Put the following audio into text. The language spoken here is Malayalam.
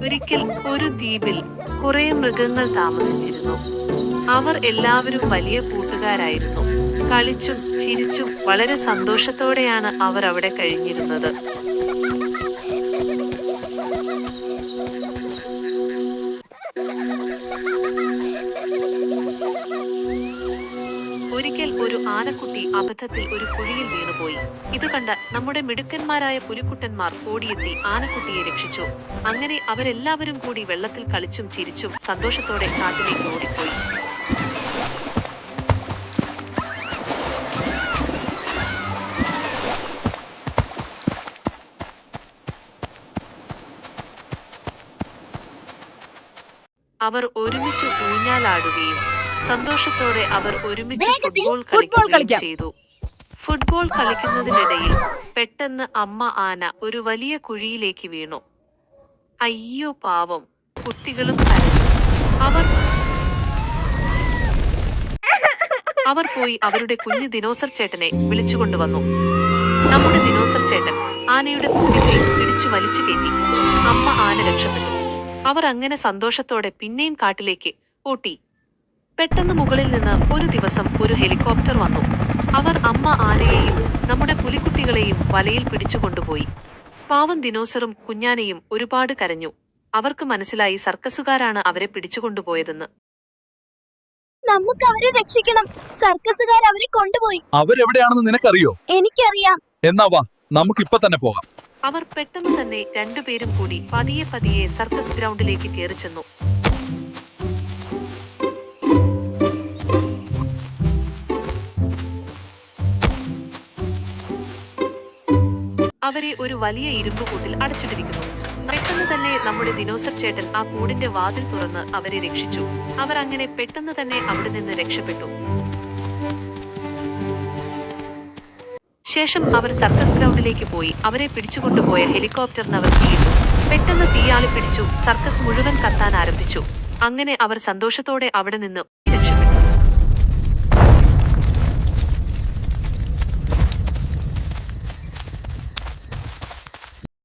ഒരിക്കൽ ഒരു ദ്വീപിൽ കുറെ മൃഗങ്ങൾ താമസിച്ചിരുന്നു. അവർ എല്ലാവരും വലിയ കൂട്ടുകാരായിരുന്നു. കളിച്ചും ചിരിച്ചും വളരെ സന്തോഷത്തോടെയാണ് അവർ അവിടെ കഴിഞ്ഞിരുന്നത്. ഒരിക്കൽ ഒരു ആനക്കുട്ടി അബദ്ധത്തിൽ ഒരു കുഴിയിൽ വീണുപോയി. ഇത് കണ്ട നമ്മുടെ മിടുക്കന്മാരായ പുലിക്കുട്ടന്മാർ ഓടിയെത്തി ആനക്കുട്ടിയെ രക്ഷിച്ചു. അങ്ങനെ അവരെല്ലാവരും കൂടി വെള്ളത്തിൽ കളിച്ചും ചിരിച്ചും സന്തോഷത്തോടെ കാട്ടിലേക്ക് ഓടിപ്പോയി. അവർ ഒരുമിച്ച് ഊഞ്ഞാലാടുകയും സന്തോഷത്തോടെ അവർ ഒരുമിച്ച് ഫുട്ബോൾ കളിക്കുകയും ചെയ്തു. ഫുട്ബോൾ കളിക്കുന്നതിനിടയിൽ പെട്ടെന്ന് അമ്മ ആന ഒരു വലിയ കുഴിയിലേക്ക് വീണു. അയ്യോ പാവം, കുട്ടികളും കരഞ്ഞു. അവർ പോയി അവരുടെ കുഞ്ഞു ദിനോസർ ചേട്ടനെ വിളിച്ചുകൊണ്ടുവന്നു. നമ്മുടെ ദിനോസർ ചേട്ടൻ ആനയുടെ തുമ്പിക്കൈ പിടിച്ചു വലിച്ചു കയറ്റി. അമ്മ ആന രക്ഷപ്പെട്ടു. അവർ അങ്ങനെ സന്തോഷത്തോടെ പിന്നെയും കാട്ടിലേക്ക് ഓട്ടി. പെട്ടെന്ന് മുകളിൽ നിന്ന് ഒരു ദിവസം ഒരു ഹെലികോപ്റ്റർ വന്നു. അവർ അമ്മ ആനയെയും നമ്മുടെ പുലിക്കുട്ടികളെയും വലയിൽ പിടിച്ചുകൊണ്ടുപോയി. പാവം ദിനോസറും കുഞ്ഞാനയും ഒരുപാട് കരഞ്ഞു. അവർക്ക് മനസ്സിലായി സർക്കസുകാരാണ് അവരെ പിടിച്ചുകൊണ്ടുപോയതെന്ന്. നമുക്ക് അവരെ രക്ഷിക്കണം. സർക്കസുകാർ അവരെ കൊണ്ടുപോയി. അവരെവിടെയാണെന്ന് നിനക്കറിയോ? എനിക്കറിയാം. എന്നാ വാ, നമുക്കിപ്പൊ തന്നെ പോകാം. അവർ പെട്ടെന്ന് തന്നെ രണ്ടുപേരും കൂടി പതിയെ പതിയെ സർക്കസ് ഗ്രൗണ്ടിലേക്ക് കയറി ചെന്നു. അവരെ ഒരു വലിയ ഇരുമ്പ് കൂട്ടിൽ അടച്ചിട്ടിരിക്കുന്നു. പെട്ടെന്ന് തന്നെ നമ്മുടെ ദിനോസർ ചേട്ടൻ ആ കൂടിന്റെ വാതിൽ തുറന്ന് അവരെ രക്ഷിച്ചു. അവർ അങ്ങനെ പെട്ടെന്ന് തന്നെ അവിടെ നിന്ന് രക്ഷപ്പെട്ടു. ശേഷം അവർ സർക്കസ് ഗ്രൗണ്ടിലേക്ക് പോയി. അവരെ പിടിച്ചുകൊണ്ടുപോയ ഹെലികോപ്റ്ററിന് അവർ തീയിട്ടു. പെട്ടെന്ന് തീയാളി പിടിച്ചു. സർക്കസ് മുഴുവൻ കത്താൻ ആരംഭിച്ചു. അങ്ങനെ അവർ സന്തോഷത്തോടെ അവിടെ നിന്ന്